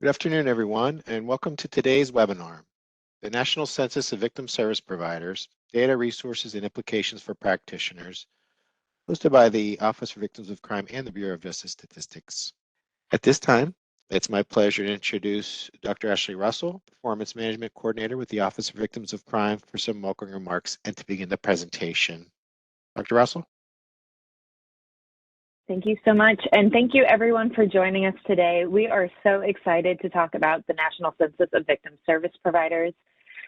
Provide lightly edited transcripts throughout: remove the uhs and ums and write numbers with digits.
Good afternoon, everyone, and welcome to today's webinar, the National Census of Victim Service Providers, Data, Resources, and Implications for Practitioners, hosted by the Office for Victims of Crime and the Bureau of Justice Statistics. At this time, it's my pleasure to introduce Dr. Ashley Russell, Performance Management Coordinator with the Office for Victims of Crime, for some welcoming remarks and to begin the presentation. Dr. Russell? Thank you so much, and thank you everyone for joining us today. We are so excited to talk about the National Census of Victim Service Providers.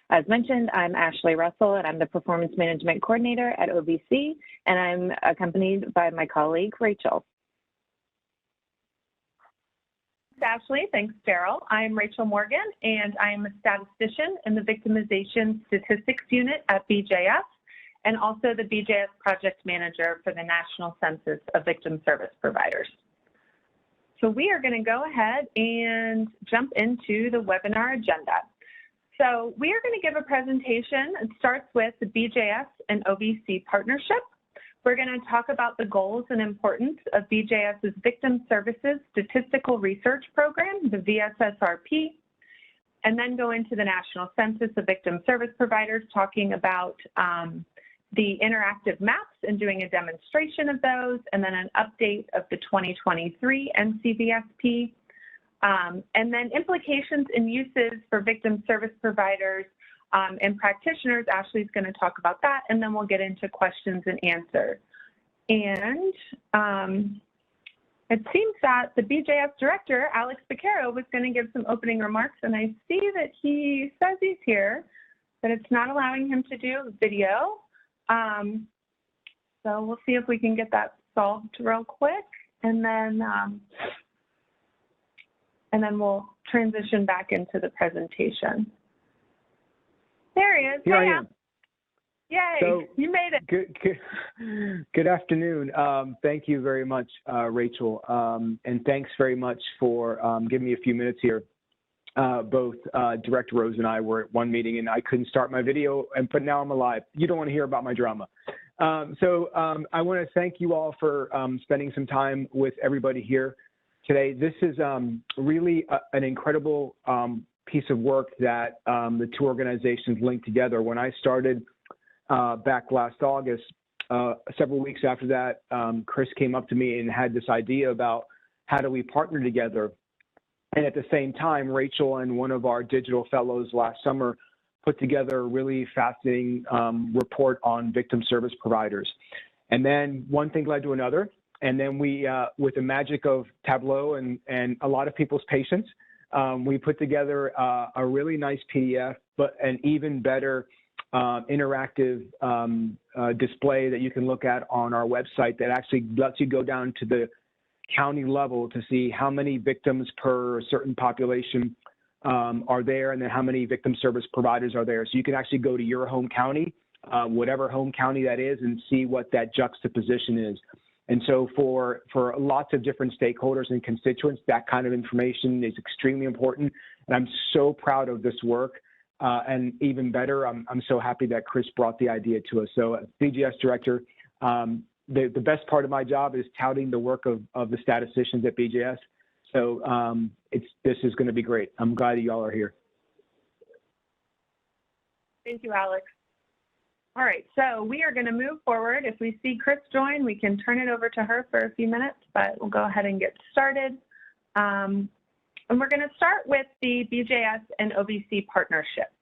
As mentioned, I'm Ashley Russell, and I'm the Performance Management Coordinator at OVC, and I'm accompanied by my colleague, Rachel. Thanks, Ashley. Thanks, Daryl. I'm Rachel Morgan, and I am a statistician in the Victimization Statistics Unit at BJS, and also the BJS Project Manager for the National Census of Victim Service Providers. So we are going to go ahead and jump into the webinar agenda. So we are going to give a presentation. It starts with the BJS and OVC partnership. We're going to talk about the goals and importance of BJS's Victim Services Statistical Research Program, the VSSRP, and then go into the National Census of Victim Service Providers, talking about the interactive maps and doing a demonstration of those, and then an update of the 2023 NCVSP, and then implications and uses for victim service providers and practitioners. Ashley's going to talk about that, and then we'll get into questions and answers. And it seems that the BJS director, Alex Beccaro, was going to give some opening remarks, and I see that he says he's here, but it's not allowing him to do video. So we'll see if we can get that solved real quick, and then we'll transition back into the presentation. There he is. Here I am. Yay, so, you made it. Good afternoon. Thank you very much, Rachel, and thanks very much for giving me a few minutes here. Both Director Rose and I were at one meeting, and I couldn't start my video, but now I'm alive. You don't want to hear about my drama. So I want to thank you all for spending some time with everybody here today. This is really an incredible piece of work that the two organizations linked together. When I started back last August, several weeks after that, Chris came up to me and had this idea about how do we partner together. And at the same time, Rachel and one of our digital fellows last summer put together a really fascinating report on victim service providers. And then one thing led to another. And then we, with the magic of Tableau and a lot of people's patience, we put together a really nice PDF, but an even better interactive display that you can look at on our website that actually lets you go down to the county level to see how many victims per certain population are there, and then how many victim service providers are there. So you can actually go to your home county, whatever home county that is, and see what that juxtaposition is. And so for lots of different stakeholders and constituents, that kind of information is extremely important. And I'm so proud of this work. And even better, I'm so happy that Chris brought the idea to us. So BJS director, the best part of my job is touting the work of the statisticians at BJS. So this is going to be great. I'm glad that y'all are here. Thank you, Alex. All right, so we are going to move forward. If we see Chris join, we can turn it over to her for a few minutes, but we'll go ahead and get started. And we're going to start with the BJS and OVC partnership.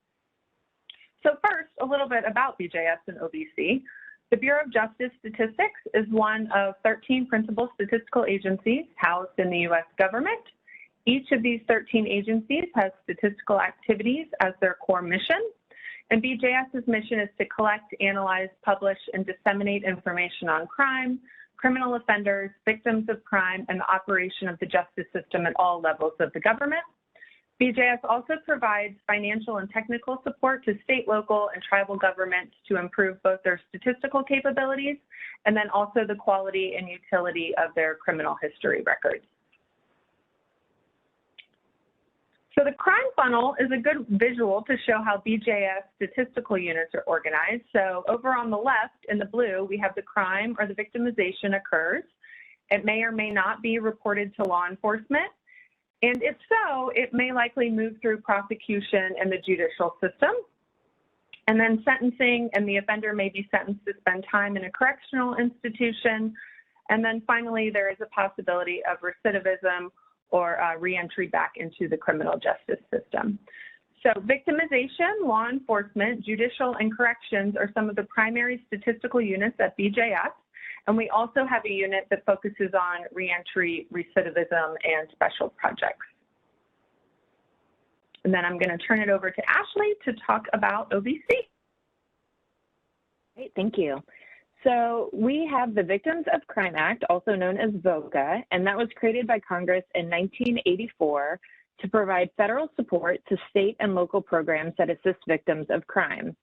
So first, a little bit about BJS and OVC. The Bureau of Justice Statistics is one of 13 principal statistical agencies housed in the U.S. government. Each of these 13 agencies has statistical activities as their core mission. And BJS's mission is to collect, analyze, publish, and disseminate information on crime, criminal offenders, victims of crime, and the operation of the justice system at all levels of the government. BJS also provides financial and technical support to state, local, and tribal governments to improve both their statistical capabilities and then also the quality and utility of their criminal history records. So the crime funnel is a good visual to show how BJS statistical units are organized. So over on the left in the blue, we have the crime or the victimization occurs. It may or may not be reported to law enforcement. And if so, it may likely move through prosecution and the judicial system. And then sentencing, and the offender may be sentenced to spend time in a correctional institution. And then finally, there is a possibility of recidivism or reentry back into the criminal justice system. So victimization, law enforcement, judicial, and corrections are some of the primary statistical units at BJS. And we also have a unit that focuses on reentry, recidivism, and special projects. And then I'm going to turn it over to Ashley to talk about OVC. Great, thank you. So we have the Victims of Crime Act, also known as VOCA, and that was created by Congress in 1984 to provide federal support to state and local programs that assist victims of crime.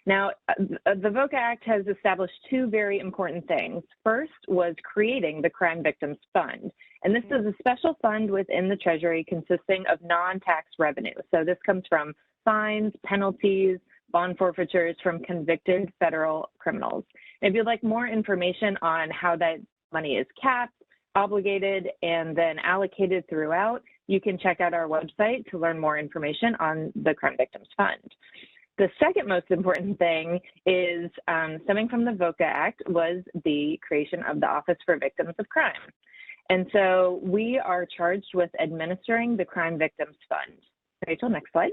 Now, the VOCA Act has established two very important things. First was creating the Crime Victims Fund, and this is a special fund within the Treasury consisting of non-tax revenue. So this comes from fines, penalties, bond forfeitures from convicted federal criminals. And if you'd like more information on how that money is capped, obligated, and then allocated throughout, you can check out our website to learn more information on the Crime Victims Fund. The second most important thing is stemming from the VOCA Act was the creation of the Office for Victims of Crime. And so we are charged with administering the Crime Victims Fund. Rachel, next slide.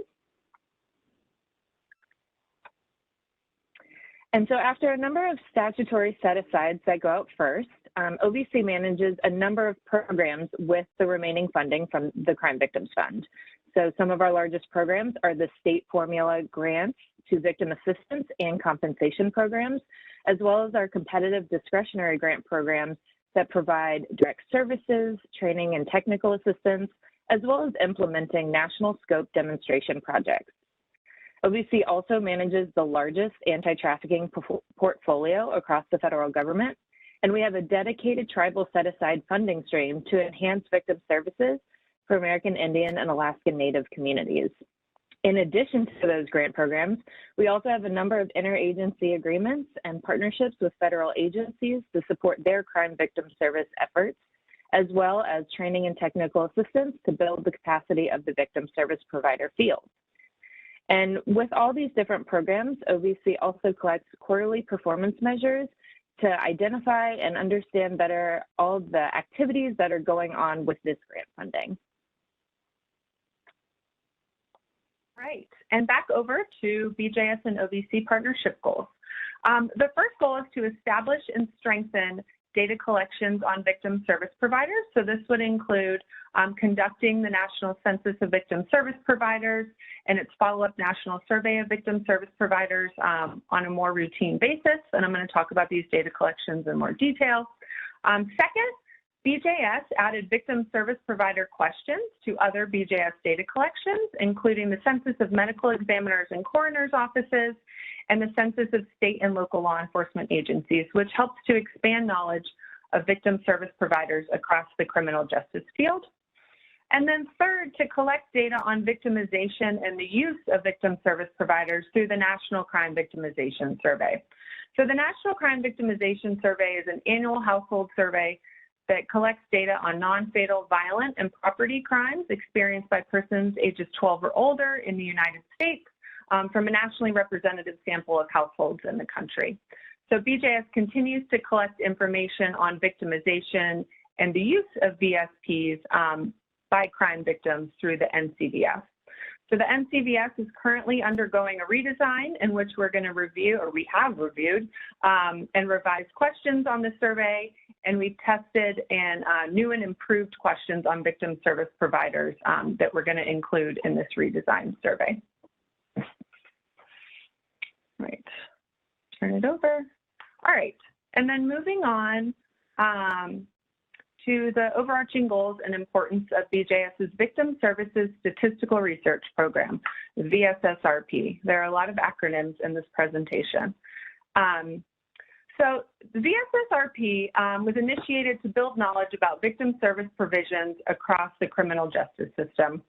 And so after a number of statutory set-asides that go out first, OVC manages a number of programs with the remaining funding from the Crime Victims Fund. So some of our largest programs are the state formula grants to victim assistance and compensation programs, as well as our competitive discretionary grant programs that provide direct services, training and technical assistance, as well as implementing national scope demonstration projects. OVC also manages the largest anti-trafficking portfolio across the federal government, and we have a dedicated tribal set-aside funding stream to enhance victim services for American Indian and Alaskan Native communities. In addition to those grant programs, we also have a number of interagency agreements and partnerships with federal agencies to support their crime victim service efforts, as well as training and technical assistance to build the capacity of the victim service provider field. And with all these different programs, OVC also collects quarterly performance measures to identify and understand better all the activities that are going on with this grant funding. Right, and back over to BJS and OVC partnership goals. The first goal is to establish and strengthen data collections on victim service providers. So this would include conducting the National Census of Victim Service Providers and its follow-up national survey of victim service providers on a more routine basis. And I'm going to talk about these data collections in more detail. Second, BJS added victim service provider questions to other BJS data collections, including the Census of Medical Examiners and Coroners Offices and the Census of state and local law enforcement agencies, which helps to expand knowledge of victim service providers across the criminal justice field. And then third, to collect data on victimization and the use of victim service providers through the National Crime Victimization Survey. So the National Crime Victimization Survey is an annual household survey that collects data on non-fatal violent and property crimes experienced by persons ages 12 or older in the United States from a nationally representative sample of households in the country. So BJS continues to collect information on victimization and the use of VSPs by crime victims through the NCVS. So the NCVS is currently undergoing a redesign in which we're going to review, or we have reviewed, and revised questions on the survey, and we've tested and new and improved questions on victim service providers that we're going to include in this redesigned survey. Right, turn it over. All right, and then moving on to the overarching goals and importance of BJS's Victim Services Statistical Research Program, VSSRP. There are a lot of acronyms in this presentation. So the VSSRP was initiated to build knowledge about victim service provisions across the criminal justice system.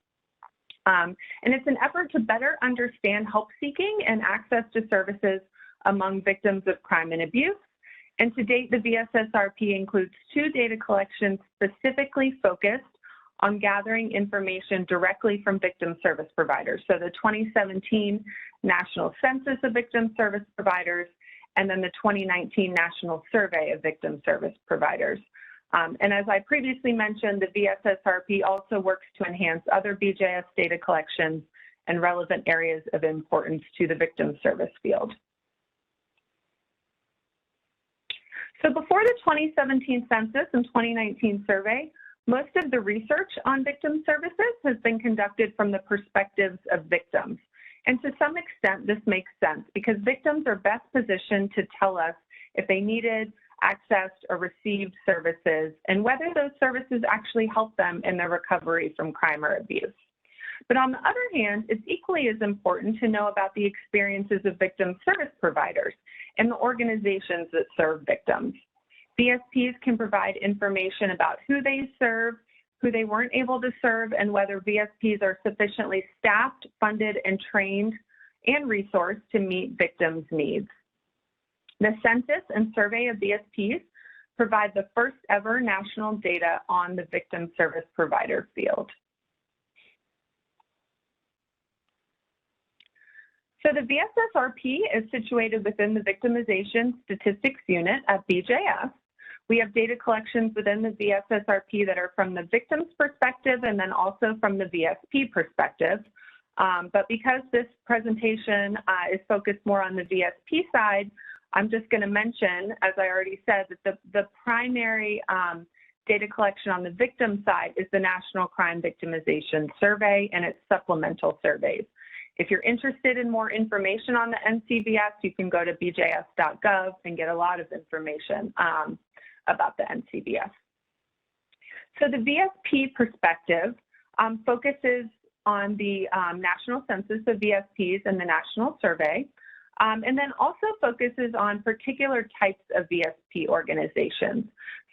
And it's an effort to better understand help seeking and access to services among victims of crime and abuse. And to date, the VSSRP includes 2 data collections specifically focused on gathering information directly from victim service providers. So the 2017 National Census of Victim Service Providers, and then the 2019 National Survey of Victim Service Providers. And as I previously mentioned, the VSSRP also works to enhance other BJS data collections and relevant areas of importance to the victim service field. So before the 2017 census and 2019 survey, most of the research on victim services has been conducted from the perspectives of victims. And to some extent, this makes sense because victims are best positioned to tell us if they needed, accessed, or received services, and whether those services actually help them in their recovery from crime or abuse. But on the other hand, it's equally as important to know about the experiences of victim service providers and the organizations that serve victims. VSPs can provide information about who they serve, who they weren't able to serve, and whether VSPs are sufficiently staffed, funded, and trained and resourced to meet victims' needs. The census and survey of VSPs provide the first ever national data on the victim service provider field. So the VSSRP is situated within the Victimization Statistics Unit at BJS. We have data collections within the VSSRP that are from the victim's perspective and then also from the VSP perspective. But because this presentation is focused more on the VSP side, I'm just going to mention, as I already said, that the primary data collection on the victim side is the National Crime Victimization Survey and its supplemental surveys. If you're interested in more information on the NCVS, you can go to bjs.gov and get a lot of information about the NCVS. So the VSP perspective focuses on the national census of VSPs and the national survey, and then also focuses on particular types of VSP organizations.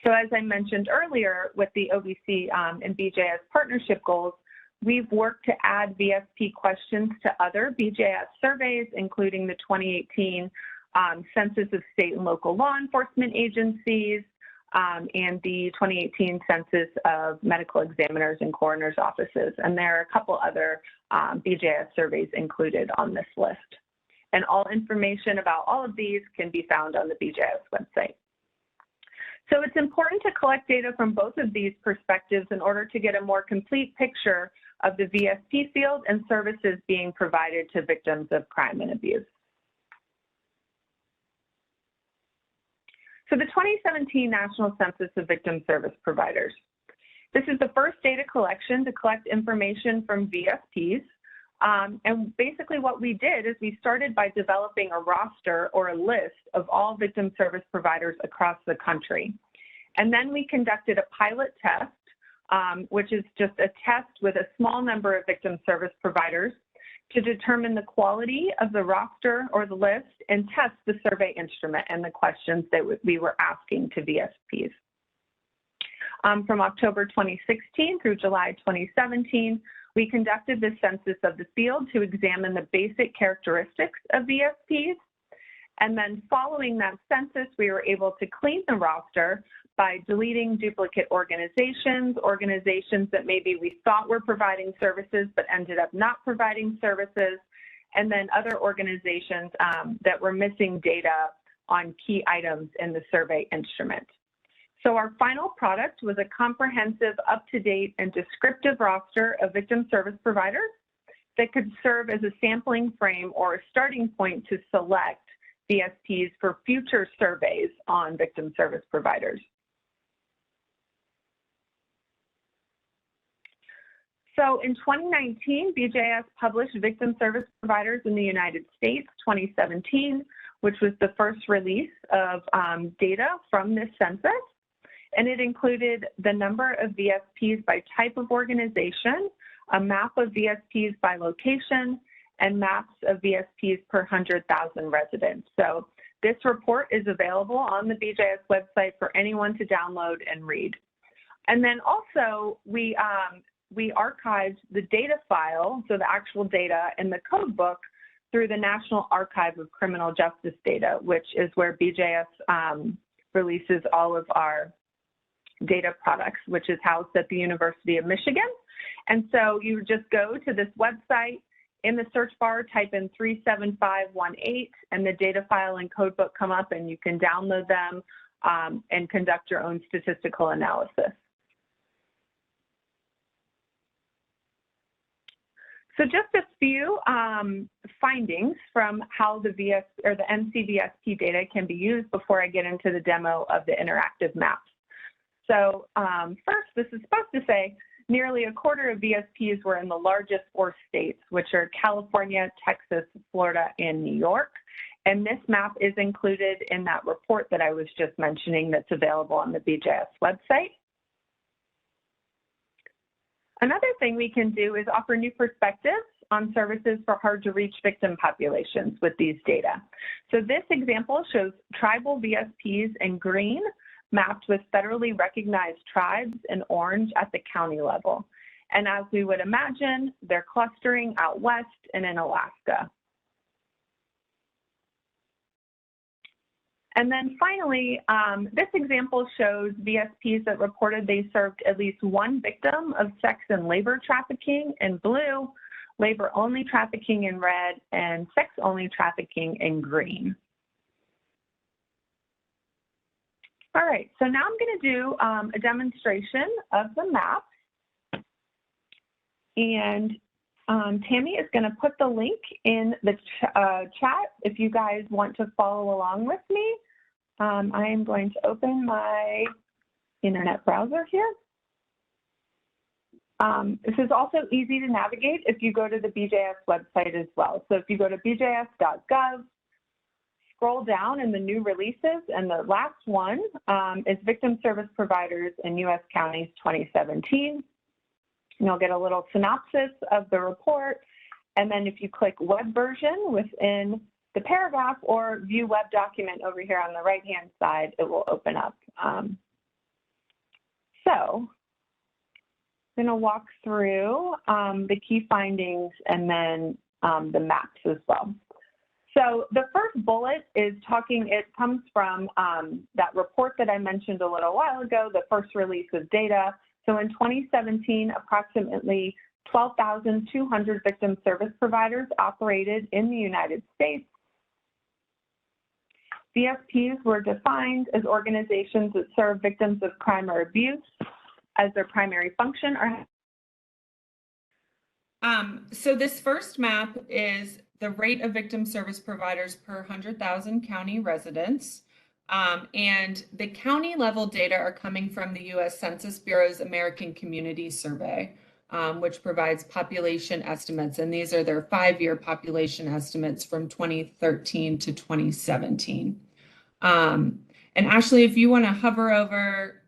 So as I mentioned earlier, with the OVC and BJS partnership goals, we've worked to add VSP questions to other BJS surveys, including the 2018 Census of State and Local Law Enforcement Agencies and the 2018 Census of Medical Examiners and Coroners Offices. And there are a couple other BJS surveys included on this list. And all information about all of these can be found on the BJS website. So it's important to collect data from both of these perspectives in order to get a more complete picture of the VSP field and services being provided to victims of crime and abuse. So the 2017 National Census of Victim Service Providers. This is the first data collection to collect information from VSPs. And basically what we did is we started by developing a roster or a list of all victim service providers across the country. And then we conducted a pilot test, which is just a test with a small number of victim service providers to determine the quality of the roster or the list and test the survey instrument and the questions that we were asking to VSPs. From October 2016 through July 2017, we conducted the census of the field to examine the basic characteristics of VSPs. And then following that census, we were able to clean the roster by deleting duplicate organizations that maybe we thought were providing services but ended up not providing services, and then other organizations that were missing data on key items in the survey instrument. So our final product was a comprehensive, up-to-date, and descriptive roster of victim service providers that could serve as a sampling frame or a starting point to select VSPs for future surveys on victim service providers. So in 2019, BJS published Victim Service Providers in the United States 2017, which was the first release of data from this census. And it included the number of VSPs by type of organization, a map of VSPs by location, and maps of VSPs per 100,000 residents. So this report is available on the BJS website for anyone to download and read. And then also we archived the data file, so the actual data in the code book, through the National Archive of Criminal Justice Data, which is where BJS releases all of our data products, which is housed at the University of Michigan. And so you just go to this website, in the search bar, type in 37518, and the data file and codebook come up, and you can download them and conduct your own statistical analysis. So just a few findings from how the NCVSP data can be used before I get into the demo of the interactive maps. So first, this is supposed to say nearly a quarter of VSPs were in the largest 4 states, which are California, Texas, Florida, and New York. And this map is included in that report that I was just mentioning that's available on the BJS website. Another thing we can do is offer new perspectives on services for hard-to-reach victim populations with these data. So this example shows tribal VSPs in green, mapped with federally recognized tribes in orange at the county level. And as we would imagine, they're clustering out west and in Alaska. And then finally, this example shows VSPs that reported they served at least one victim of sex and labor trafficking in blue, labor-only trafficking in red, and sex-only trafficking in green. All right, so now I'm going to do a demonstration of the map. And Tammy is going to put the link in the chat if you guys want to follow along with me. I am going to open my internet browser here. This is also easy to navigate if you go to the BJS website as well. So if you go to bjs.gov, scroll down in the new releases, and the last one is Victim Service Providers in U.S. Counties 2017. And you'll get a little synopsis of the report. And then if you click web version within the paragraph or view web document over here on the right-hand side, it will open up. So I'm going to walk through the key findings and then the maps as well. So the first bullet is it comes from that report that I mentioned a little while ago, the first release of data. So in 2017, approximately 12,200 victim service providers operated in the United States. VSPs were defined as organizations that serve victims of crime or abuse as their primary function. So this first map is the rate of victim service providers per 100,000 county residents. And the county level data are coming from the U.S. Census Bureau's American Community Survey, which provides population estimates. And these are their 5-year population estimates from 2013 to 2017. And Ashley, if you want to hover over,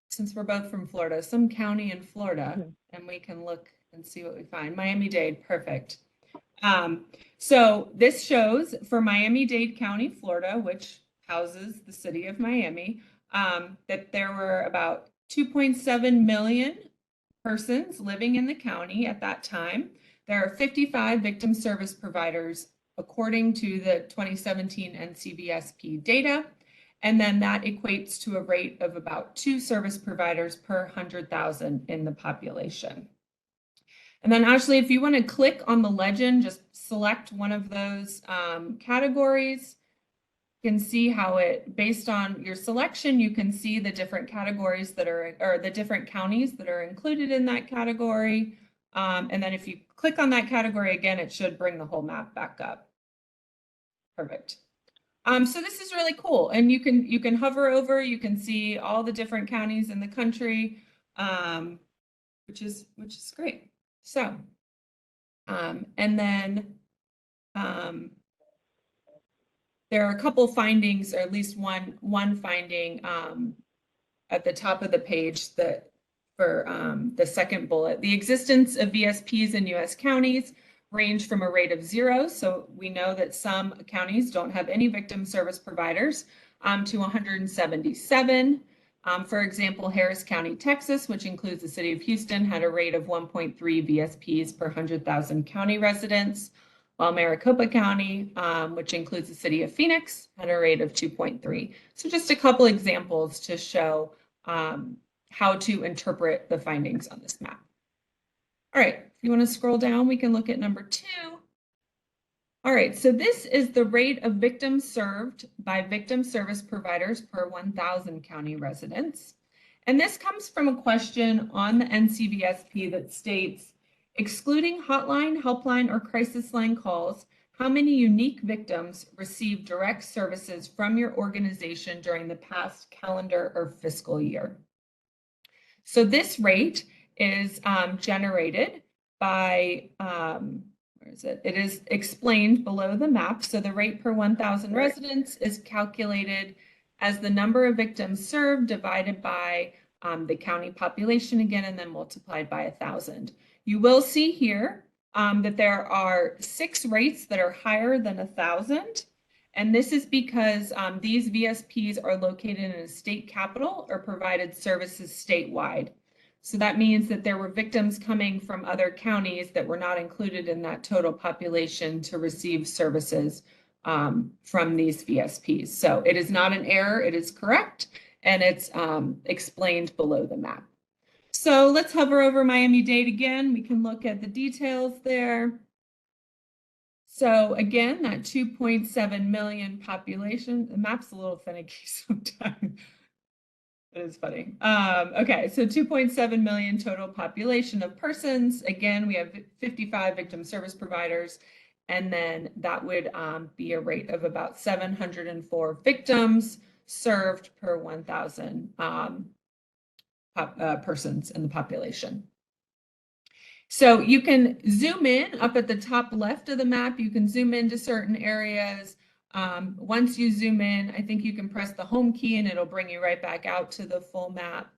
since we're both from Florida, some county in Florida, and we can look and see what we find. Miami-Dade, perfect. So this shows for Miami-Dade County, Florida, which houses the city of Miami, that there were about 2.7 million persons living in the county at that time. There are 55 victim service providers according to the 2017 NCVSP data, and then that equates to a rate of about 2 service providers per 100,000 in the population. And then Ashley, if you want to click on the legend, just select one of those categories. You can see how it, based on your selection, you can see the different categories that are, or the different counties that are included in that category. And then if you click on that category again, it should bring the whole map back up. Perfect. So this is really cool, and you can hover over, you can see all the different counties in the country, which is great. So, and then there are a couple findings, or at least one finding at the top of the page that for the second bullet. The existence of VSPs in U.S. counties range from a rate of 0, so we know that some counties don't have any victim service providers, to 177. For example, Harris County, Texas, which includes the city of Houston, had a rate of 1.3 VSPs per 100,000 county residents, while Maricopa County, which includes the city of Phoenix, had a rate of 2.3. So just a couple examples to show how to interpret the findings on this map. All right, if you want to scroll down, we can look at number 2. All right, so this is the rate of victims served by victim service providers per 1,000 county residents. And this comes from a question on the NCVSP that states, excluding hotline, helpline, or crisis line calls, how many unique victims received direct services from your organization during the past calendar or fiscal year? So this rate is generated by, where is it? It is explained below the map. So the rate per 1,000 residents is calculated as the number of victims served divided by the county population again, and then multiplied by 1,000. You will see here that there are 6 rates that are higher than 1,000. And this is because these VSPs are located in a state capital or provided services statewide. So that means that there were victims coming from other counties that were not included in that total population to receive services from these VSPs. So it is not an error, it is correct, and it's explained below the map. So let's hover over Miami-Dade again. We can look at the details there. So again, that 2.7 million population, the map's a little finicky sometimes. It is funny. Okay, so 2.7 million total population of persons. Again, we have 55 victim service providers, and then that would be a rate of about 704 victims served per 1,000 persons in the population. So you can zoom in up at the top left of the map. You can zoom into certain areas. Once you zoom in, I think you can press the home key and it'll bring you right back out to the full map.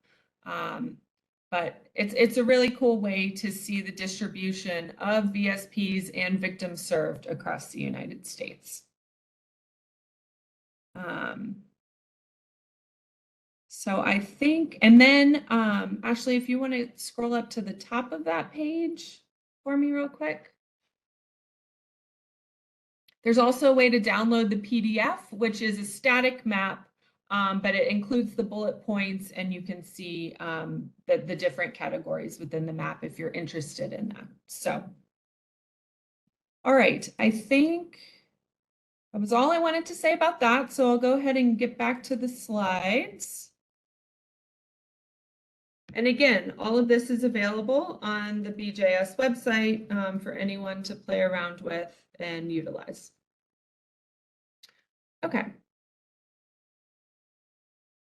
But it's a really cool way to see the distribution of VSPs and victims served across the United States. So I think, and then Ashley, if you want to scroll up to the top of that page for me real quick. There's also a way to download the PDF, which is a static map, but it includes the bullet points, and you can see the different categories within the map if you're interested in that. So, all right, I think that was all I wanted to say about that. So I'll go ahead and get back to the slides. And again, all of this is available on the BJS website for anyone to play around with and utilize. Okay.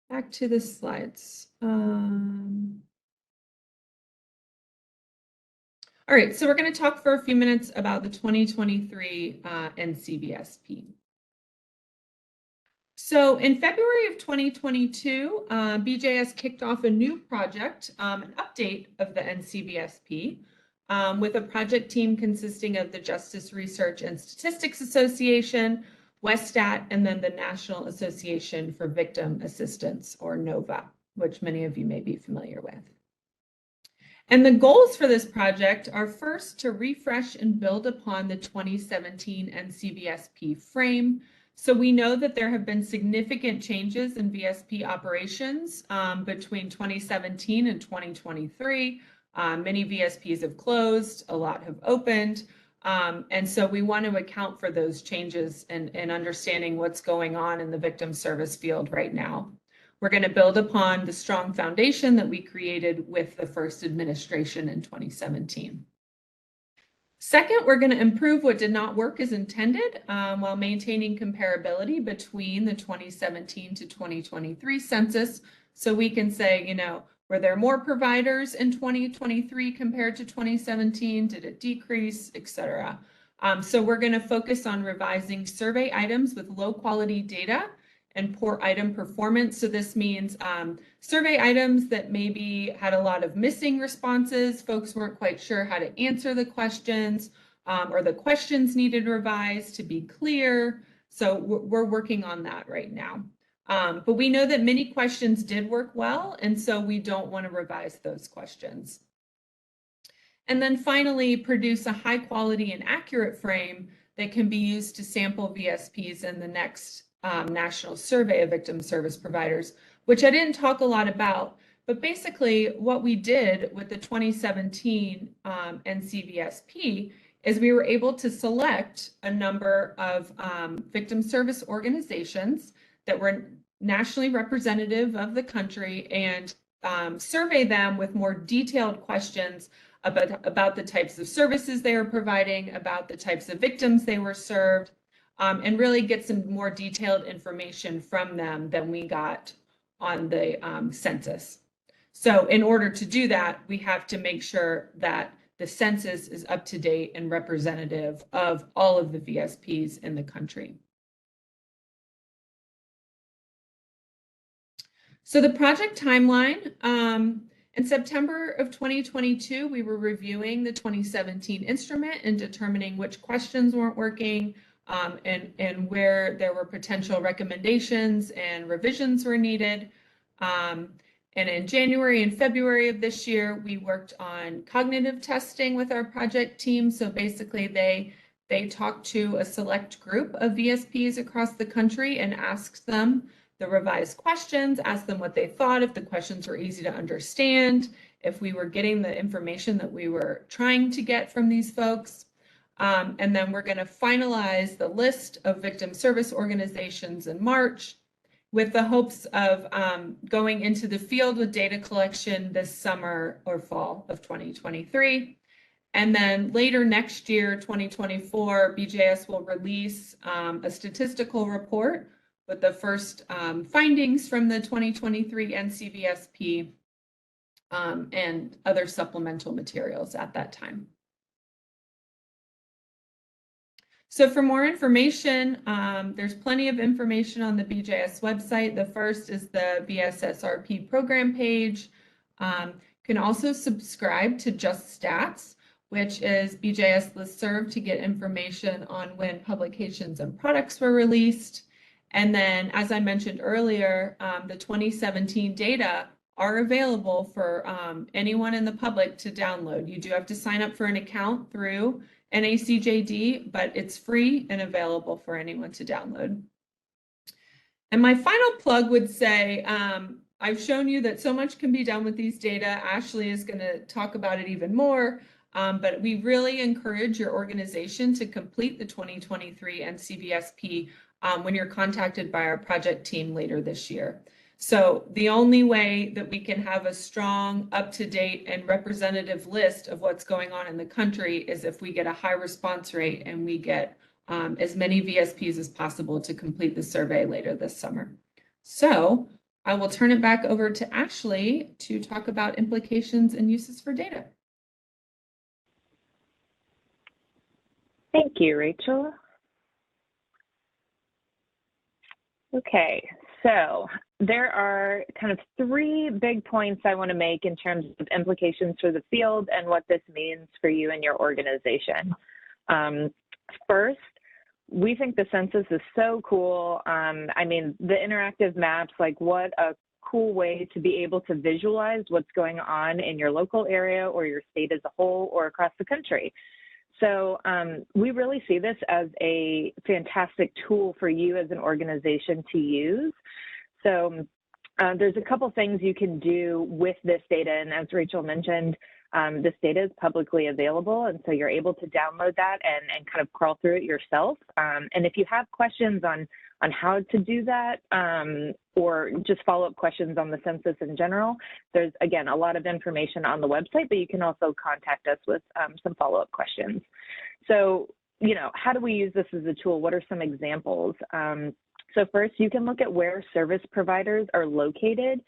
Back to the slides. All right, so we're going to talk for a few minutes about the 2023 NCVSP. So in February of 2022, BJS kicked off a new project, an update of the NCVSP, with a project team consisting of the Justice Research and Statistics Association, WestStat, and then the National Association for Victim Assistance, or NOVA, which many of you may be familiar with. And the goals for this project are first to refresh and build upon the 2017 NCVSP frame. So we know that there have been significant changes in VSP operations between 2017 and 2023. Many VSPs have closed, a lot have opened. And so we want to account for those changes and understanding what's going on in the victim service field right now. We're going to build upon the strong foundation that we created with the first administration in 2017. Second, we're going to improve what did not work as intended while maintaining comparability between the 2017 to 2023 census. So we can say, you know, were there more providers in 2023 compared to 2017? Did it decrease, et cetera? So we're going to focus on revising survey items with low quality data and poor item performance. So this means survey items that maybe had a lot of missing responses, folks weren't quite sure how to answer the questions, or the questions needed revised to be clear. So we're working on that right now. But we know that many questions did work well, and so we don't want to revise those questions. And then finally, produce a high quality and accurate frame that can be used to sample VSPs in the next national survey of victim service providers, which I didn't talk a lot about, But basically what we did with the 2017 NCVSP is we were able to select a number of victim service organizations that were nationally representative of the country and survey them with more detailed questions about the types of services they were providing, about the types of victims they were served, and really get some more detailed information from them than we got on the census. So in order to do that, we have to make sure that the census is up to date and representative of all of the VSPs in the country. So the project timeline, in September of 2022, we were reviewing the 2017 instrument and determining which questions weren't working and where there were potential recommendations and revisions were needed. And in January and February of this year, we worked on cognitive testing with our project team. So basically they talked to a select group of VSPs across the country and asked them the revised questions, asked them what they thought, if the questions were easy to understand, if we were getting the information that we were trying to get from these folks. And then we're going to finalize the list of victim service organizations in March, with the hopes of going into the field with data collection this summer or fall of 2023. And then later next year, 2024, BJS will release a statistical report with the first findings from the 2023 NCVSP and other supplemental materials at that time. So for more information, there's plenty of information on the BJS website. The first is the BSSRP program page. You can also subscribe to Just Stats, which is BJS listserv to get information on when publications and products were released. And then, as I mentioned earlier, the 2017 data are available for anyone in the public to download. You do have to sign up for an account through NACJD, but it's free and available for anyone to download. And my final plug would say, I've shown you that so much can be done with these data. Ashley is going to talk about it even more, but we really encourage your organization to complete the 2023 NCVSP when you're contacted by our project team later this year. So the only way that we can have a strong, up-to-date, and representative list of what's going on in the country is if we get a high response rate and we get as many VSPs as possible to complete the survey later this summer. So I will turn it back over to Ashley to talk about implications and uses for data. Thank you, Rachel. Okay, so there are kind of three big points I want to make in terms of implications for the field and what this means for you and your organization. First, we think the census is so cool. I mean, the interactive maps, like what a cool way to be able to visualize what's going on in your local area or your state as a whole or across the country. So we really see this as a fantastic tool for you as an organization to use. So there's a couple things you can do with this data. And as Rachel mentioned, this data is publicly available. And so you're able to download that and kind of crawl through it yourself. And if you have questions on how to do that or just follow-up questions on the census in general, there's, again, a lot of information on the website, but you can also contact us with some follow-up questions. So, you know, how do we use this as a tool? What are some examples? So first, you can look at where service providers are located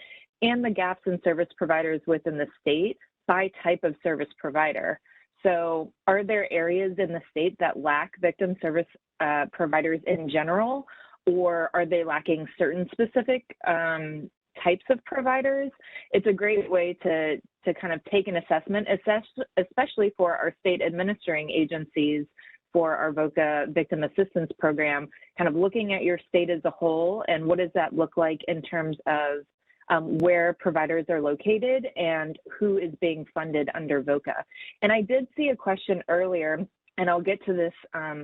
and the gaps in service providers within the state by type of service provider. So are there areas in the state that lack victim service providers in general, or are they lacking certain specific types of providers? It's a great way to kind of take an assessment, especially for our state administering agencies for our VOCA Victim Assistance Program, kind of looking at your state as a whole and what does that look like in terms of where providers are located and who is being funded under VOCA. And I did see a question earlier, and I'll get to this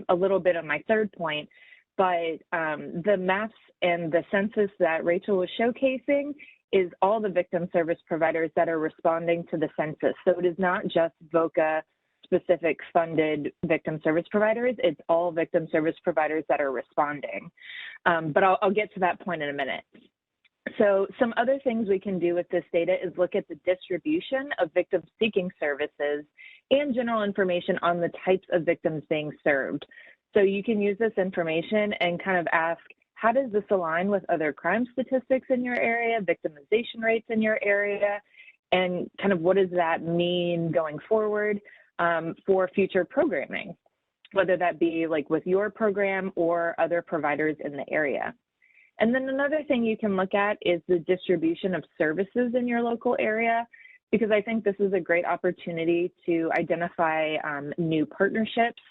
a little bit on my third point, but the maps and the census that Rachel was showcasing is all the victim service providers that are responding to the census. So it is not just VOCA specific funded victim service providers, it's all victim service providers that are responding. But I'll get to that point in a minute. So some other things we can do with this data is look at the distribution of victims seeking services and general information on the types of victims being served. So you can use this information and kind of ask, how does this align with other crime statistics in your area, victimization rates in your area, and kind of what does that mean going forward for future programming, whether that be like with your program or other providers in the area. And then another thing you can look at is the distribution of services in your local area, because I think this is a great opportunity to identify new partnerships,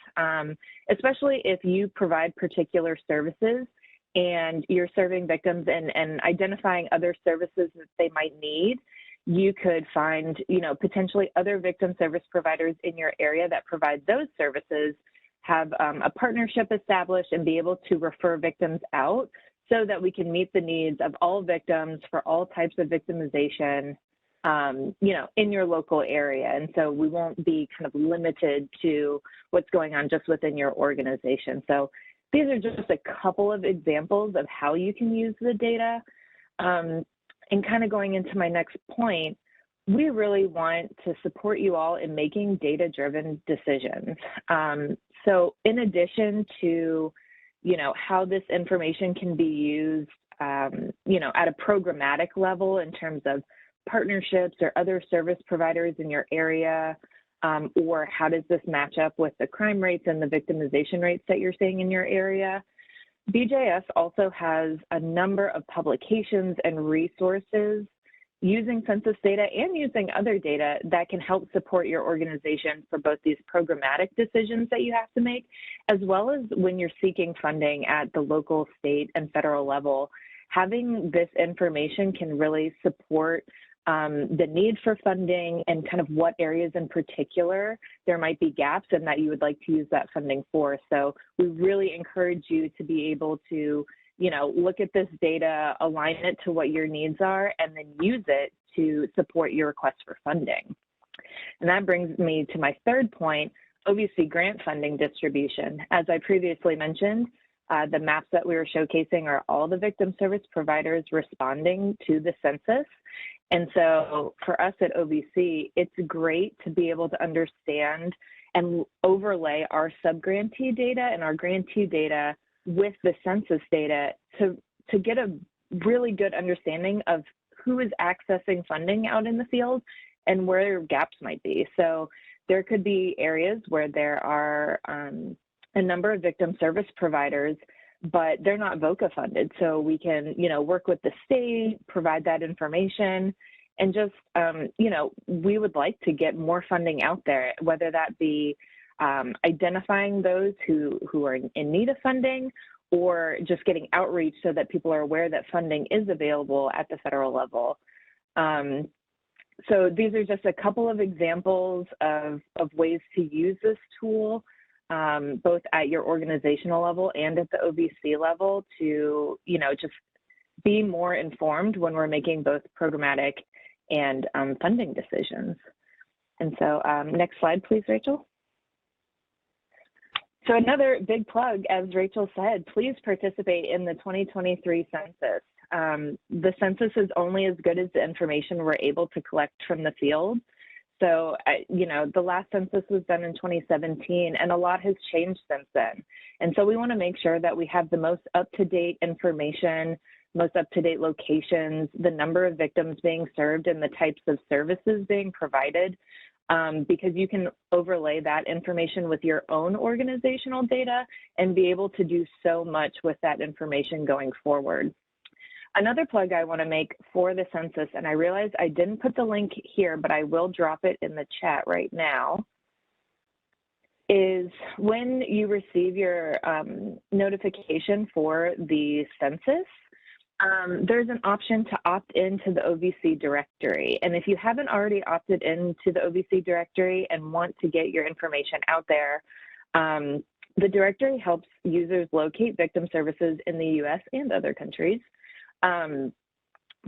especially if you provide particular services and you're serving victims and identifying other services that they might need. You could find, potentially other victim service providers in your area that provide those services, have a partnership established and be able to refer victims out so that we can meet the needs of all victims for all types of victimization, in your local area. And so we won't be kind of limited to what's going on just within your organization. So these are just a couple of examples of how you can use the data. And kind of going into my next point, we really want to support you all in making data-driven decisions. So in addition to, how this information can be used, at a programmatic level in terms of partnerships or other service providers in your area, or how does this match up with the crime rates and the victimization rates that you're seeing in your area, BJS also has a number of publications and resources using census data and using other data that can help support your organization for both these programmatic decisions that you have to make, as well as when you're seeking funding at the local, state, and federal level. Having this information can really support the need for funding and kind of what areas in particular there might be gaps and that you would like to use that funding for. So we really encourage you to be able to, look at this data, align it to what your needs are, and then use it to support your request for funding. And that brings me to my third point, OVC grant funding distribution. As I previously mentioned, the maps that we were showcasing are all the victim service providers responding to the census. And so for us at OVC, it's great to be able to understand and overlay our sub-grantee data and our grantee data with the census data to get a really good understanding of who is accessing funding out in the field and where gaps might be. So there could be areas where there are a number of victim service providers, but they're not VOCA funded. So we can, work with the state, provide that information, and just, we would like to get more funding out there, whether that be identifying those who are in need of funding, or just getting outreach so that people are aware that funding is available at the federal level. So these are just a couple of examples of ways to use this tool, both at your organizational level and at the OVC level to, just be more informed when we're making both programmatic and funding decisions. And so next slide, please, Rachel. So another big plug, as Rachel said, please participate in the 2023 census. The census is only as good as the information we're able to collect from the field. So, the last census was done in 2017, and a lot has changed since then. And so we want to make sure that we have the most up-to-date information, most up-to-date locations, the number of victims being served, and the types of services being provided, because you can overlay that information with your own organizational data and be able to do so much with that information going forward. Another plug I want to make for the census, and I realize I didn't put the link here, but I will drop it in the chat right now, is when you receive your notification for the census, there's an option to opt into the OVC directory. And if you haven't already opted into the OVC directory and want to get your information out there, the directory helps users locate victim services in the US and other countries.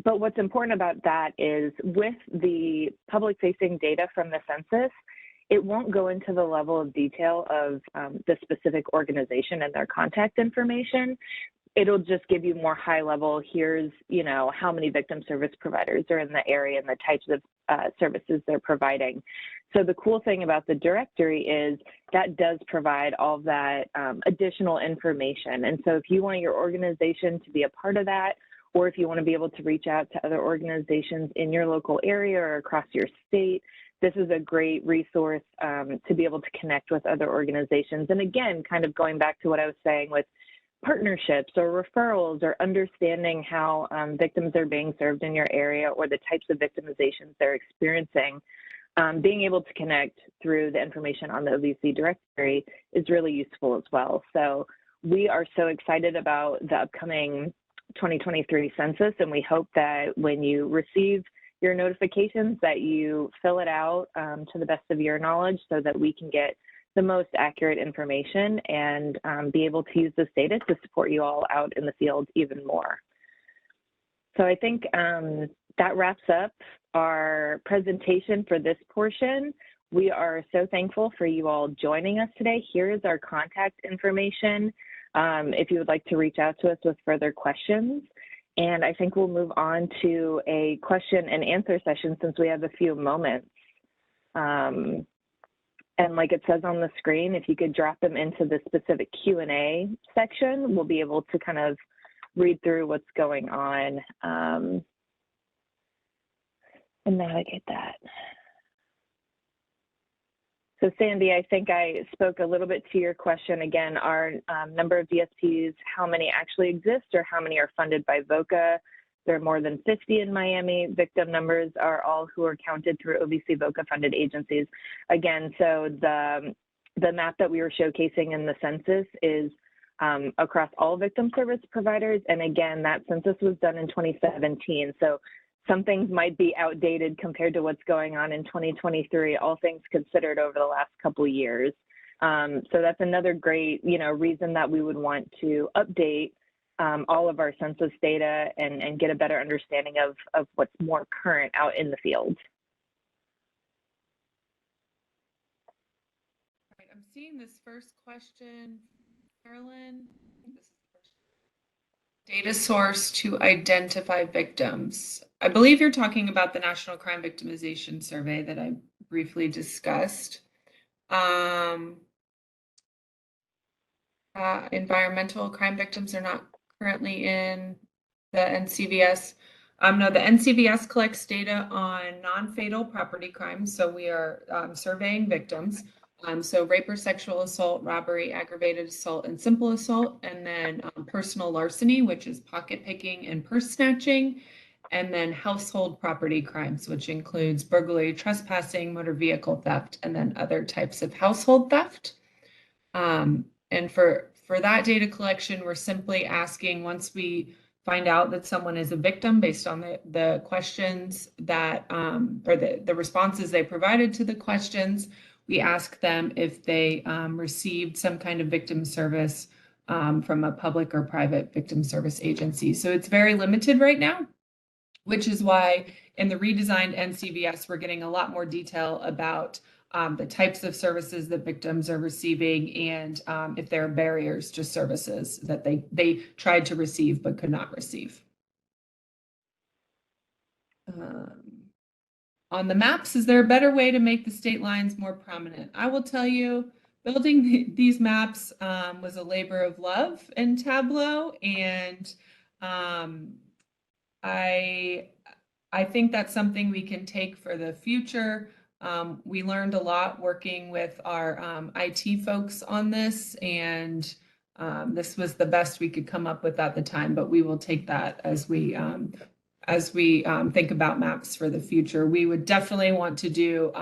But what's important about that is with the public-facing data from the census, it won't go into the level of detail of the specific organization and their contact information. It'll just give you more high level, here's, you know, how many victim service providers are in the area and the types of services they're providing. So the cool thing about the directory is that does provide all of that additional information. And so if you want your organization to be a part of that, or if you want to be able to reach out to other organizations in your local area or across your state, this is a great resource to be able to connect with other organizations. And again, kind of going back to what I was saying with partnerships or referrals or understanding how victims are being served in your area or the types of victimizations they're experiencing, being able to connect through the information on the OVC directory is really useful as well. So we are so excited about the upcoming 2023 census, and we hope that when you receive your notifications that you fill it out to the best of your knowledge so that we can get the most accurate information and be able to use this data to support you all out in the field even more. So I think that wraps up our presentation for this portion. We are so thankful for you all joining us today. Here is our contact information if you would like to reach out to us with further questions. And I think we'll move on to a question and answer session since we have a few moments. And like it says on the screen, if you could drop them into the specific Q&A section, we'll be able to kind of read through what's going on and navigate that. So Sandy, I think I spoke a little bit to your question. Again, our number of VSPs, how many actually exist or how many are funded by VOCA? There are more than 50 in Miami. Victim numbers are all who are counted through OVC VOCA funded agencies. Again, so the map that we were showcasing in the census is across all victim service providers. And again, that census was done in 2017. So some things might be outdated compared to what's going on in 2023, all things considered over the last couple of years. So that's another great, reason that we would want to update all of our census data and get a better understanding of what's more current out in the field. All right, I'm seeing this first question, Carolyn. Data source to identify victims. I believe you're talking about the National Crime Victimization Survey that I briefly discussed. Environmental crime victims are not currently in the NCVS. No, the NCVS collects data on non-fatal property crimes. So we are surveying victims. So rape or sexual assault, robbery, aggravated assault, and simple assault, and then personal larceny, which is pocket picking and purse snatching, and then household property crimes, which includes burglary, trespassing, motor vehicle theft, and then other types of household theft. And for that data collection, we're simply asking, once we find out that someone is a victim based on the questions that, or the responses they provided to the questions, we ask them if they received some kind of victim service from a public or private victim service agency. So it's very limited right now, which is why in the redesigned NCVS, we're getting a lot more detail about the types of services that victims are receiving and if there are barriers to services that they tried to receive but could not receive. On the maps, is there a better way to make the state lines more prominent? I will tell you, building these maps was a labor of love in Tableau, and I think that's something we can take for the future. We learned a lot working with our IT folks on this, and this was the best we could come up with at the time, but we will take that as we think about maps for the future. We would definitely want to do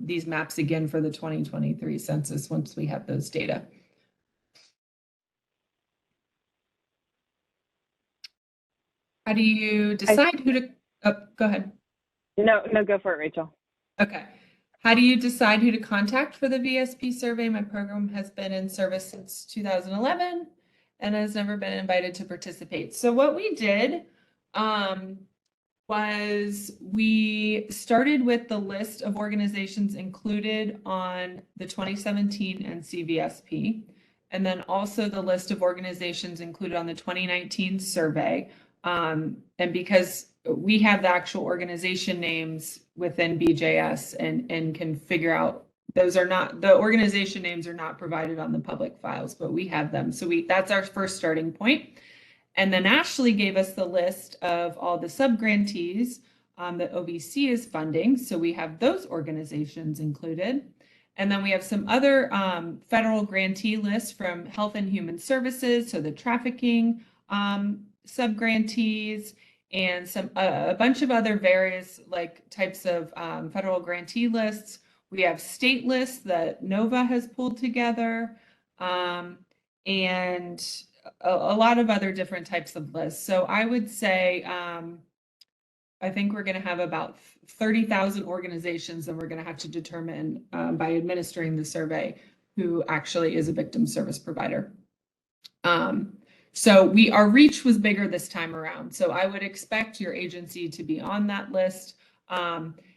these maps again for the 2023 census once we have those data. How do you decide who to, go ahead. No, go for it, Rachel. Okay. How do you decide who to contact for the VSP survey? My program has been in service since 2011 and has never been invited to participate. So what we did, was we started with the list of organizations included on the 2017 NCVSP, and then also the list of organizations included on the 2019 survey. And because we have the actual organization names within BJS and can figure out, those are not, the organization names are not provided on the public files, but we have them. So that's our first starting point. And then Ashley gave us the list of all the subgrantees that OVC is funding. So we have those organizations included. And then we have some other federal grantee lists from Health and Human Services, so the trafficking subgrantees, and a bunch of other various types of federal grantee lists. We have state lists that NOVA has pulled together, and a lot of other different types of lists. So I would say, I think we're going to have about 30,000 organizations that we're going to have to determine by administering the survey who actually is a victim service provider. So our reach was bigger this time around. So I would expect your agency to be on that list.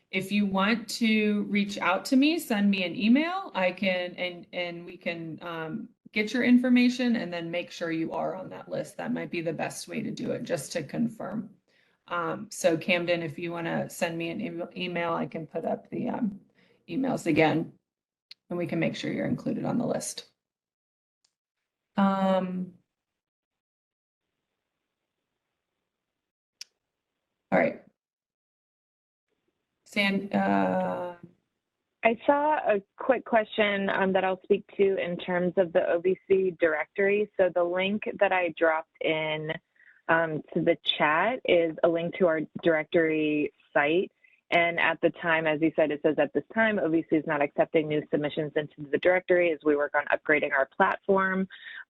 If you want to reach out to me, send me an email. I can, and we can get your information and then make sure you are on that list. That might be the best way to do it, just to confirm. So Camden, if you want to send me an email, I can put up the emails again, and we can make sure you're included on the list. All right. I saw a quick question that I'll speak to in terms of the OVC directory. So the link that I dropped in to the chat is a link to our directory site. And at the time, as you said, it says at this time, OVC is not accepting new submissions into the directory as we work on upgrading our platform.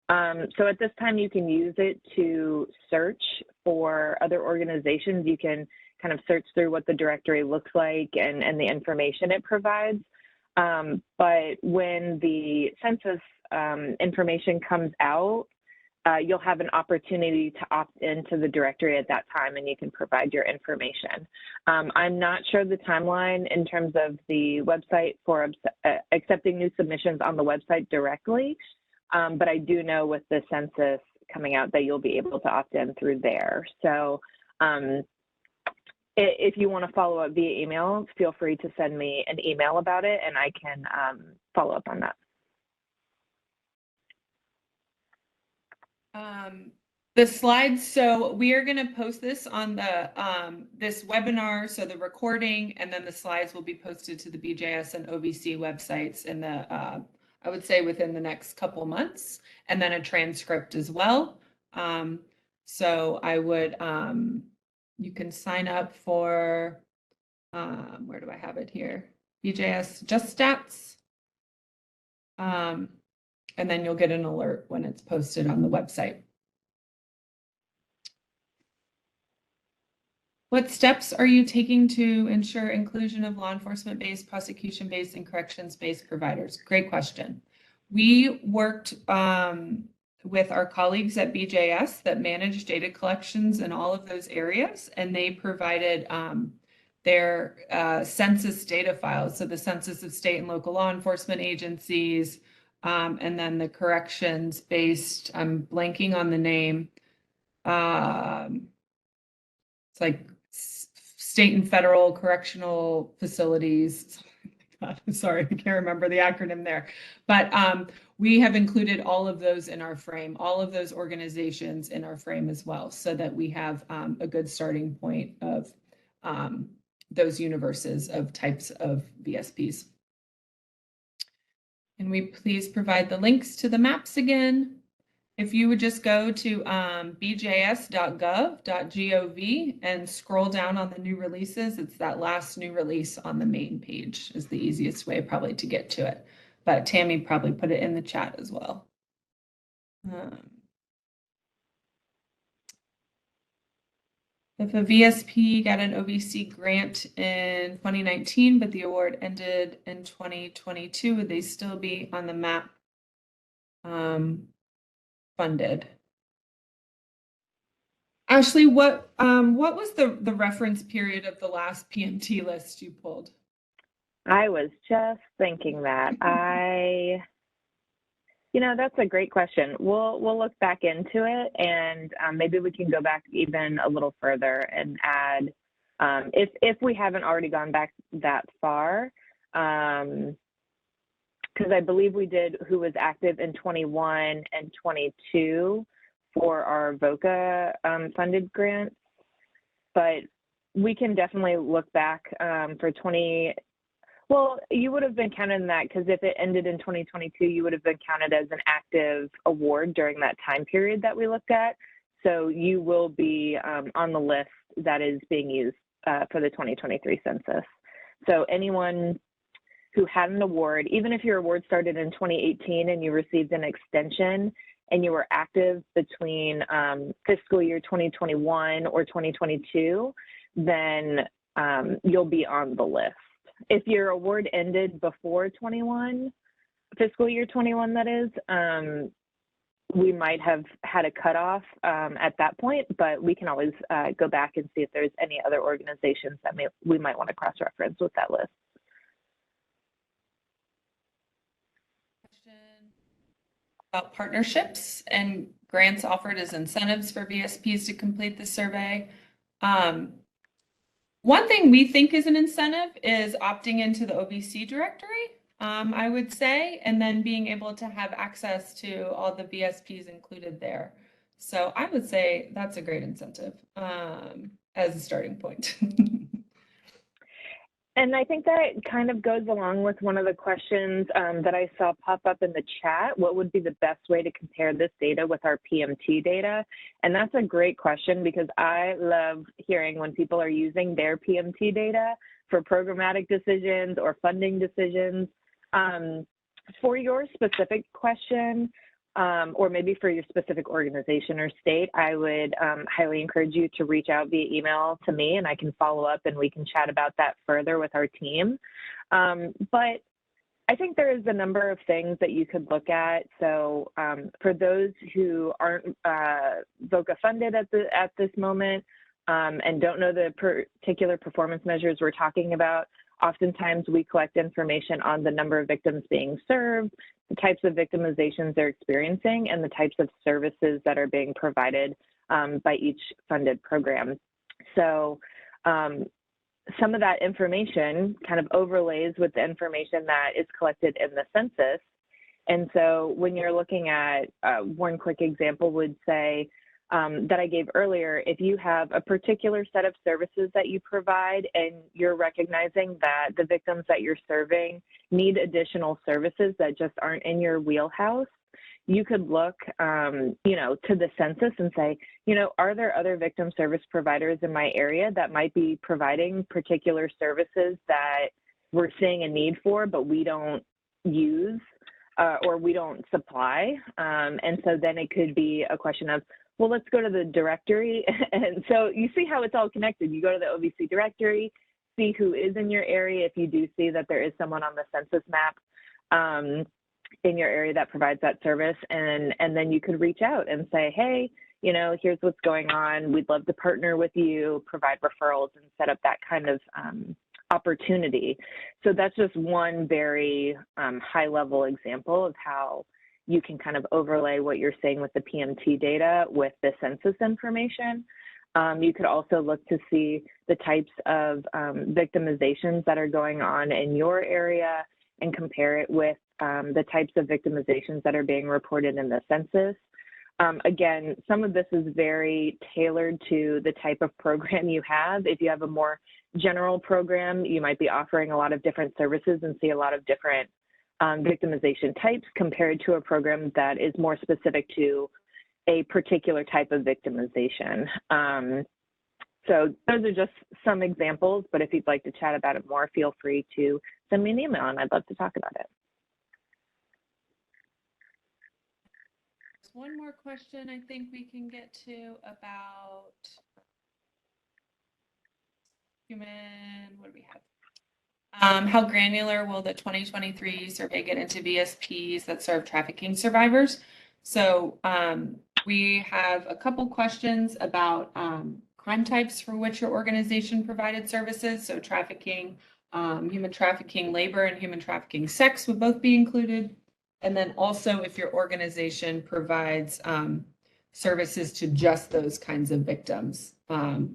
So at this time, you can use it to search for other organizations. You can kind of search through what the directory looks like and the information it provides. But when the census information comes out, you'll have an opportunity to opt into the directory at that time, and you can provide your information. I'm not sure the timeline in terms of the website for accepting new submissions on the website directly, but I do know with the census coming out that you'll be able to opt in through there. So if you want to follow up via email, feel free to send me an email about it, and I can follow up on that. The slides, so we are going to post this on the this webinar, so the recording, and then the slides will be posted to the BJS and OVC websites in the I would say within the next couple months, and then a transcript as well. So I would you can sign up for where do I have it here? BJS Just Stats. And then you'll get an alert when it's posted on the website. What steps are you taking to ensure inclusion of law enforcement-based, prosecution-based, and corrections-based providers? Great question. We worked with our colleagues at BJS that manage data collections in all of those areas, and they provided their census data files. So the census of state and local law enforcement agencies, and then the corrections based, I'm blanking on the name. It's like state and federal correctional facilities. God, I'm sorry, I can't remember the acronym there. But we have included all of those in our frame, all of those organizations in our frame as well, so that we have a good starting point of those universes of types of VSPs. Can we please provide the links to the maps again? If you would just go to bjs.gov.gov and scroll down on the new releases, it's that last new release on the main page is the easiest way probably to get to it. But Tammy probably put it in the chat as well. If a VSP got an OVC grant in 2019, but the award ended in 2022, would they still be on the map funded? Ashley, what was the reference period of the last PMT list you pulled? I was just thinking that. That's a great question. We'll look back into it, and maybe we can go back even a little further and add, if we haven't already gone back that far, because I believe we did who was active in 21 and 22 for our VOCA funded grants, but we can definitely look back for 20. Well, you would have been counted in that because if it ended in 2022, you would have been counted as an active award during that time period that we looked at. So you will be on the list that is being used for the 2023 census. So anyone who had an award, even if your award started in 2018 and you received an extension and you were active between fiscal year 2021 or 2022, then you'll be on the list. If your award ended before 21, fiscal year 21, that is, we might have had a cutoff at that point, but we can always go back and see if there's any other organizations that we might want to cross-reference with that list. Question about partnerships and grants offered as incentives for VSPs to complete the survey. One thing we think is an incentive is opting into the OVC directory, I would say, and then being able to have access to all the VSPs included there. So I would say that's a great incentive as a starting point. And I think that kind of goes along with one of the questions that I saw pop up in the chat. What would be the best way to compare this data with our PMT data? And that's a great question because I love hearing when people are using their PMT data for programmatic decisions or funding decisions. For your specific question, or maybe for your specific organization or state, I would highly encourage you to reach out via email to me and I can follow up and we can chat about that further with our team. But I think there is a number of things that you could look at. So for those who aren't VOCA funded at this moment and don't know the particular performance measures we're talking about, oftentimes we collect information on the number of victims being served, the types of victimizations they're experiencing, and the types of services that are being provided by each funded program. So some of that information kind of overlays with the information that is collected in the census. And so when you're looking at one quick example would say, that I gave earlier, if you have a particular set of services that you provide and you're recognizing that the victims that you're serving need additional services that just aren't in your wheelhouse, you could look, to the census and say, are there other victim service providers in my area that might be providing particular services that we're seeing a need for, but we don't use or we don't supply? And so then it could be a question of, well, let's go to the directory. And so you see how it's all connected. You go to the OVC directory, see who is in your area. If you do see that there is someone on the census map in your area that provides that service, and then you could reach out and say, hey, here's what's going on. We'd love to partner with you, provide referrals, and set up that kind of opportunity. So that's just one very high-level example of how you can kind of overlay what you're saying with the PMT data with the census information. You could also look to see the types of victimizations that are going on in your area and compare it with the types of victimizations that are being reported in the census. Again, some of this is very tailored to the type of program you have. If you have a more general program, you might be offering a lot of different services and see a lot of different victimization types compared to a program that is more specific to a particular type of victimization. So those are just some examples, but if you'd like to chat about it more, feel free to send me an email and I'd love to talk about it. One more question I think we can get to about what do we have? How granular will the 2023 survey get into VSPs that serve trafficking survivors? So We have a couple questions about crime types for which your organization provided services. So trafficking, human trafficking, labor, and human trafficking sex would both be included. And then also if your organization provides services to just those kinds of victims.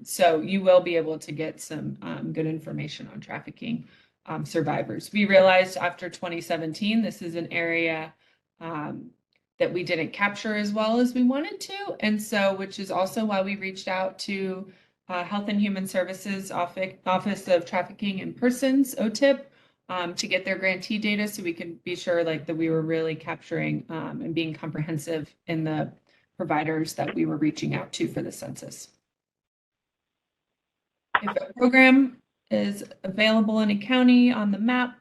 So you will be able to get some good information on trafficking survivors. We realized after 2017, this is an area that we didn't capture as well as we wanted to. And so, which is also why we reached out to Health and Human Services Office of Trafficking in Persons, OTIP, to get their grantee data so we can be sure like that we were really capturing and being comprehensive in the providers that we were reaching out to for the census. If a program is available in a county on the map,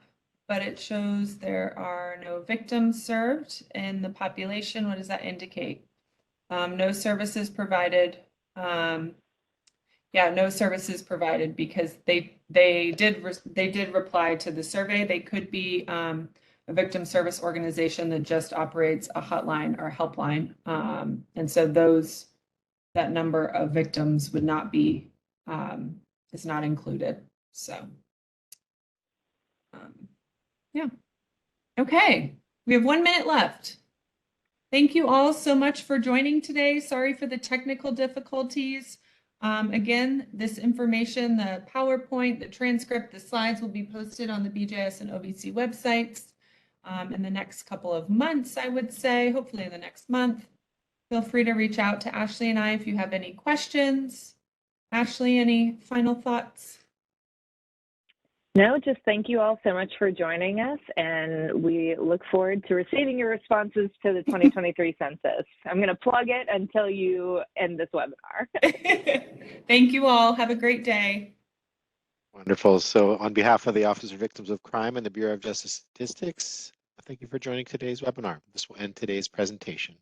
but it shows there are no victims served in the population, what does that indicate? No services provided. Yeah, no services provided because they did reply to the survey. They could be a victim service organization that just operates a hotline or a helpline, and so that number of victims would not be is not included. So yeah, okay, we have 1 minute left. Thank you all so much for joining today. Sorry for the technical difficulties. Again, this information, the PowerPoint, the transcript, the slides will be posted on the BJS and OVC websites in the next couple of months, I would say, hopefully in the next month. Feel free to reach out to Ashley and I if you have any questions. Ashley, any final thoughts? No, just thank you all so much for joining us, and we look forward to receiving your responses to the 2023 census. I'm going to plug it until you end this webinar. Thank you all. Have a great day. Wonderful. So on behalf of the Office of Victims of Crime and the Bureau of Justice Statistics, thank you for joining today's webinar. This will end today's presentation.